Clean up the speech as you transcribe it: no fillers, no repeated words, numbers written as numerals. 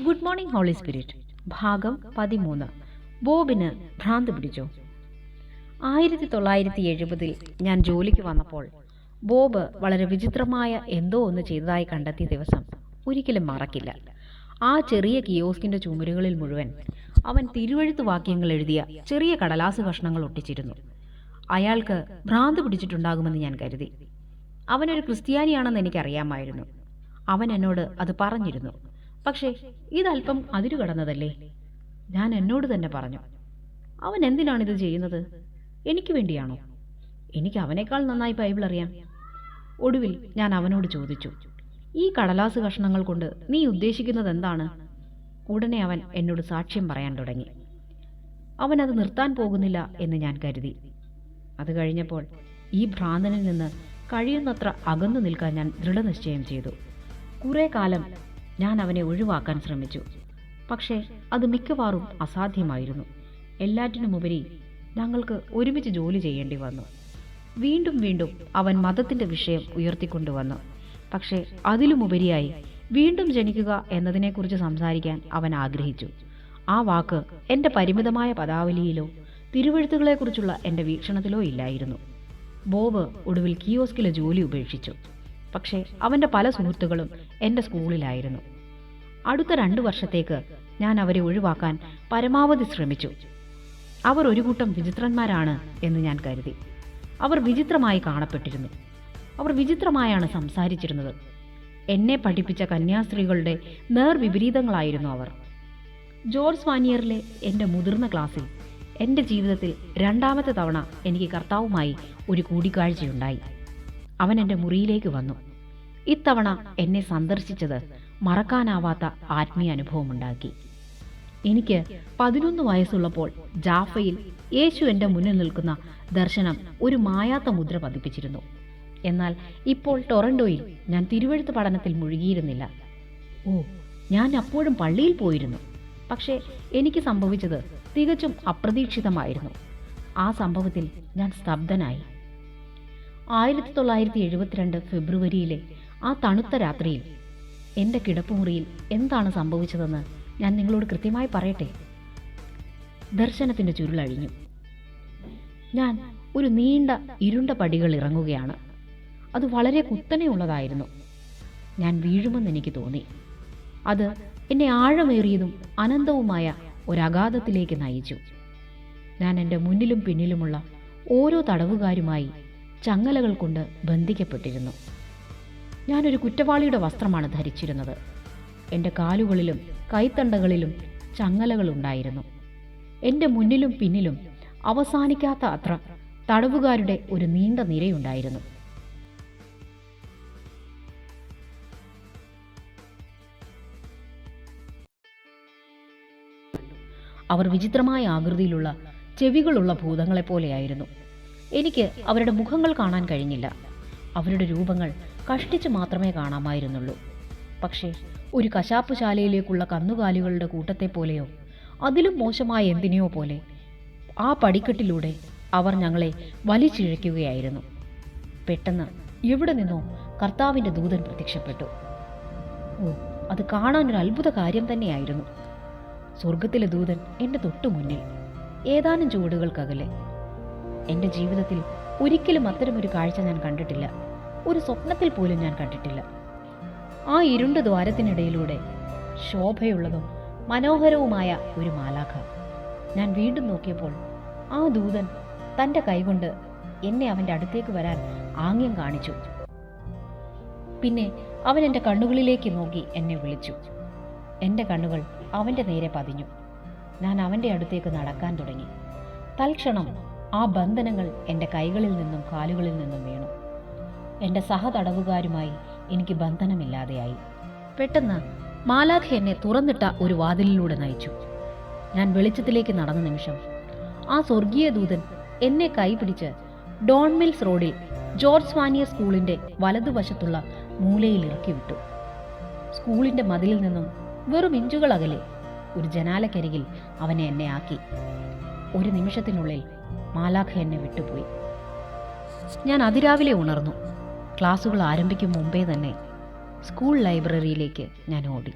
Good morning holy spirit ഭാഗം 13. ബോബിന് ഭ്രാന്ത് പിടിച്ചോ? 1970 ഞാൻ ജോലിക്ക് വന്നപ്പോൾ ബോബ് വളരെ വിചിത്രമായ എന്തോ ഒന്ന് ചെയ്തതായി കണ്ടെത്തിയ ദിവസം ഒരിക്കലും മറക്കില്ല. ആ ചെറിയ കിയോസ്കിന്റെ ചുമരുകളിൽ മുഴുവൻ അവൻ തിരുവെഴുത്ത് വാക്യങ്ങൾ എഴുതിയ ചെറിയ കടലാസ് കഷ്ണങ്ങൾ ഒട്ടിച്ചിരുന്നു. അയാൾക്ക് ഭ്രാന്ത് പിടിച്ചിട്ടുണ്ടാകുമെന്ന് ഞാൻ കരുതി. അവനൊരു ക്രിസ്ത്യാനിയാണെന്ന് എനിക്കറിയാമായിരുന്നു. അവൻ എന്നോട് അത് പറഞ്ഞിരുന്നു. പക്ഷേ ഇതല്പം അതിരു കടന്നതല്ലേ? ഞാൻ എന്നോട് തന്നെ പറഞ്ഞു, അവൻ എന്തിനാണിത് ചെയ്യുന്നത്? എനിക്ക് വേണ്ടിയാണോ? എനിക്ക് അവനേക്കാൾ നന്നായി ബൈബിൾ അറിയാം. ഒടുവിൽ ഞാൻ അവനോട് ചോദിച്ചു, ഈ കടലാസ് കഷ്ണങ്ങൾ കൊണ്ട് നീ ഉദ്ദേശിക്കുന്നത് എന്താണ്? ഉടനെ അവൻ എന്നോട് സാക്ഷ്യം പറയാൻ തുടങ്ങി. അവൻ അത് നിർത്താൻ പോകുന്നില്ല എന്ന് ഞാൻ കരുതി. അത് കഴിഞ്ഞപ്പോൾ ഈ ഭ്രാന്തനിൽ നിന്ന് കഴിയുന്നത്ര അകന്നു നിൽക്കാൻ ഞാൻ ദൃഢനിശ്ചയം ചെയ്തു. കുറെ കാലം ഞാൻ അവനെ ഒഴിവാക്കാൻ ശ്രമിച്ചു. പക്ഷേ അത് മിക്കവാറും അസാധ്യമായിരുന്നു. എല്ലാറ്റിനുമുപരി ഞങ്ങൾക്ക് ഒരുമിച്ച് ജോലി ചെയ്യേണ്ടി വന്നു. വീണ്ടും വീണ്ടും അവൻ മതത്തിന്റെ വിഷയം ഉയർത്തിക്കൊണ്ടുവന്നു. പക്ഷേ അതിലുമുപരിയായി വീണ്ടും ജനിക്കുക എന്നതിനെക്കുറിച്ച് സംസാരിക്കാൻ അവൻ ആഗ്രഹിച്ചു. ആ വാക്ക് എൻ്റെ പരിമിതമായ പദാവലിയിലോ തിരുവെഴുത്തുകളെക്കുറിച്ചുള്ള എൻ്റെ വീക്ഷണത്തിലോ ഇല്ലായിരുന്നു. ബോബ് ഒടുവിൽ കിയോസ്കിലെ ജോലി ഉപേക്ഷിച്ചു. പക്ഷേ അവൻ്റെ പല സുഹൃത്തുക്കളും എൻ്റെ സ്കൂളിലായിരുന്നു. അടുത്ത 2 വർഷത്തേക്ക് ഞാൻ അവരെ ഒഴിവാക്കാൻ പരമാവധി ശ്രമിച്ചു. അവർ ഒരു കൂട്ടം വിചിത്രന്മാരാണ് എന്ന് ഞാൻ കരുതി. അവർ വിചിത്രമായി കാണപ്പെട്ടിരുന്നു. അവർ വിചിത്രമായാണ് സംസാരിച്ചിരുന്നത്. എന്നെ പഠിപ്പിച്ച കന്യാസ്ത്രീകളുടെ നേർവിപരീതങ്ങളായിരുന്നു അവർ. ജോർജ് വാനിയറിലെ എൻ്റെ മുതിർന്ന ക്ലാസ്സിൽ എൻ്റെ ജീവിതത്തിൽ 2ാമത്തെ തവണ എനിക്ക് കർത്താവുമായി ഒരു കൂടിക്കാഴ്ചയുണ്ടായി. അവൻ എൻ്റെ മുറിയിലേക്ക് വന്നു. ഇത്തവണ എന്നെ സന്ദർശിച്ചത് മറക്കാനാവാത്ത ആത്മീയ അനുഭവമുണ്ടാക്കി. എനിക്ക് 11 വയസ്സുള്ളപ്പോൾ ജാഫയിൽ യേശു എൻ്റെ മുന്നിൽ നിൽക്കുന്ന ദർശനം ഒരു മായാത്ത മുദ്ര പതിപ്പിച്ചിരുന്നു. എന്നാൽ ഇപ്പോൾ ടൊറന്റോയിൽ ഞാൻ തിരുവെഴുത്ത് പഠനത്തിൽ മുഴുകിയിരുന്നില്ല. ഞാൻ അപ്പോഴും പള്ളിയിൽ പോയിരുന്നു. പക്ഷേ എനിക്ക് സംഭവിച്ചത് തികച്ചും അപ്രതീക്ഷിതമായിരുന്നു. ആ സംഭവത്തിൽ ഞാൻ സ്തബ്ധനായി. 1972 ഫെബ്രുവരിയിലെ ആ തണുത്ത രാത്രിയിൽ എൻ്റെ കിടപ്പുമുറിയിൽ എന്താണ് സംഭവിച്ചതെന്ന് ഞാൻ നിങ്ങളോട് കൃത്യമായി പറയട്ടെ. ദർശനത്തിൻ്റെ ചുരുളഴിഞ്ഞു. ഞാൻ ഒരു നീണ്ട ഇരുണ്ട പടികൾ ഇറങ്ങുകയാണ്. അത് വളരെ കുത്തനെയുള്ളതായിരുന്നു. ഞാൻ വീഴുമെന്ന് എനിക്ക് തോന്നി. അത് എന്നെ ആഴമേറിയതും അനന്തവുമായ ഒരഗാധത്തിലേക്ക് നയിച്ചു. ഞാൻ എൻ്റെ മുന്നിലും പിന്നിലുമുള്ള ഓരോ തടവുകാരുമായി ചങ്ങലകൾ കൊണ്ട് ബന്ധിക്കപ്പെട്ടിരുന്നു. ഞാനൊരു കുറ്റവാളിയുടെ വസ്ത്രമാണ് ധരിച്ചിരുന്നത്. എൻ്റെ കാലുകളിലും കൈത്തണ്ടകളിലും ചങ്ങലകളുണ്ടായിരുന്നു. എൻ്റെ മുന്നിലും പിന്നിലും അവസാനിക്കാത്ത അത്ര തടവുകാരുടെ ഒരു നീണ്ട നിരയുണ്ടായിരുന്നു. അവർ വിചിത്രമായ ആകൃതിയിലുള്ള ചെവികളുള്ള ഭൂതങ്ങളെപ്പോലെയായിരുന്നു. എനിക്ക് അവരുടെ മുഖങ്ങൾ കാണാൻ കഴിഞ്ഞില്ല. അവരുടെ രൂപങ്ങൾ കഷ്ടിച്ച് മാത്രമേ കാണാമായിരുന്നുള്ളൂ. പക്ഷേ ഒരു കശാപ്പുശാലയിലേക്കുള്ള കന്നുകാലികളുടെ കൂട്ടത്തെ പോലെയോ അതിലും മോശമായ എന്തിനെയോ പോലെ ആ പടിക്കെട്ടിലൂടെ അവർ ഞങ്ങളെ വലിച്ചിഴയ്ക്കുകയായിരുന്നു. പെട്ടെന്ന് എവിടെ നിന്നോ കർത്താവിൻ്റെ ദൂതൻ പ്രത്യക്ഷപ്പെട്ടു. അത് കാണാനൊരു അത്ഭുത കാര്യം തന്നെയായിരുന്നു. സ്വർഗത്തിലെ ദൂതൻ എൻ്റെ തൊട്ടു മുന്നിൽ, ഏതാനും ചുവടുകൾക്കകലെ. എൻ്റെ ജീവിതത്തിൽ ഒരിക്കലും അത്തരമൊരു കാഴ്ച ഞാൻ കണ്ടിട്ടില്ല. ഒരു സ്വപ്നത്തിൽ പോലും ഞാൻ കണ്ടിട്ടില്ല. ആ ഇരുണ്ട ദ്വാരത്തിനിടയിലൂടെ ശോഭയുള്ളതും മനോഹരവുമായ ഒരു മാലാഖ. ഞാൻ വീണ്ടും നോക്കിയപ്പോൾ ആ ദൂതൻ തൻ്റെ കൈകൊണ്ട് എന്നെ അവൻ്റെ അടുത്തേക്ക് വരാൻ ആംഗ്യം കാണിച്ചു. പിന്നെ അവൻ എൻ്റെ കണ്ണുകളിലേക്ക് നോക്കി എന്നെ വിളിച്ചു. എൻ്റെ കണ്ണുകൾ അവൻ്റെ നേരെ പതിഞ്ഞു. ഞാൻ അവൻ്റെ അടുത്തേക്ക് നടക്കാൻ തുടങ്ങി. തൽക്ഷണം ആ ബന്ധനങ്ങൾ എൻ്റെ കൈകളിൽ നിന്നും കാലുകളിൽ നിന്നും വീണു. എൻ്റെ സഹതടവുകാരുമായി എനിക്ക് ബന്ധനമില്ലാതെയായി. പെട്ടെന്ന് മാലാഖ എന്നെ തുറന്നിട്ട ഒരു വാതിലിലൂടെ നയിച്ചു. ഞാൻ വെളിച്ചത്തിലേക്ക് നടന്ന നിമിഷം ആ സ്വർഗീയ ദൂതൻ എന്നെ കൈപിടിച്ച് ഡോൺ മിൽസ് റോഡിൽ ജോർജ് വാനിയർ സ്കൂളിൻ്റെ വലതുവശത്തുള്ള മൂലയിൽ ഇറക്കി വിട്ടു. സ്കൂളിൻ്റെ മതിലിൽ നിന്നും വെറും ഇഞ്ചുകൾ അകലെ ഒരു ജനാലക്കരികിൽ അവനെ എന്നെ ആക്കി. ഒരു നിമിഷത്തിനുള്ളിൽ മാലാഖ എന്നെ വിട്ടുപോയി. ഞാൻ അതിരാവിലെ ഉണർന്നു. ക്ലാസുകൾ ആരംഭിക്കും മുമ്പേ തന്നെ സ്കൂൾ ലൈബ്രറിയിലേക്ക് ഞാൻ ഓടി.